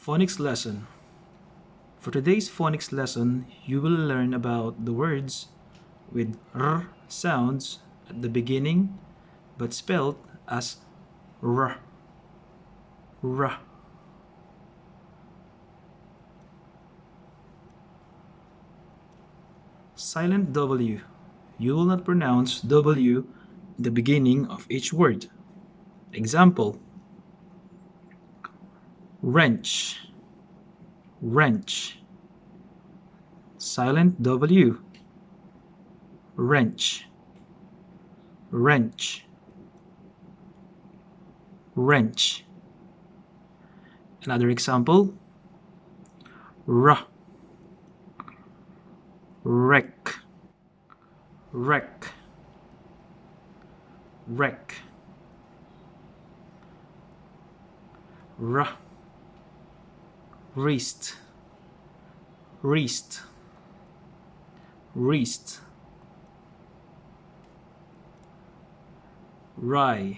Phonics lesson. For today's phonics lesson, you will learn about the words with r sounds at the beginning but spelled as r. R. Silent W. You will not pronounce W in the beginning of each word. Example: wrench, wrench. Silent W. Wrench, wrench, wrench. Another example: wreck, wreck, wreck. Wrist, wrist, wrist. Rye,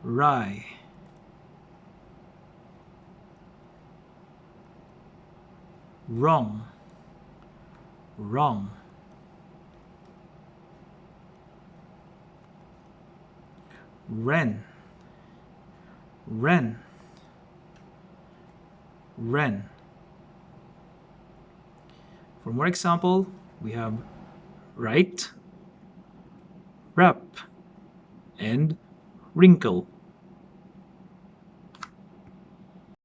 rye. Wrong, wrong. Wren, wren, wren. For more example, we have right, wrap, and wrinkle.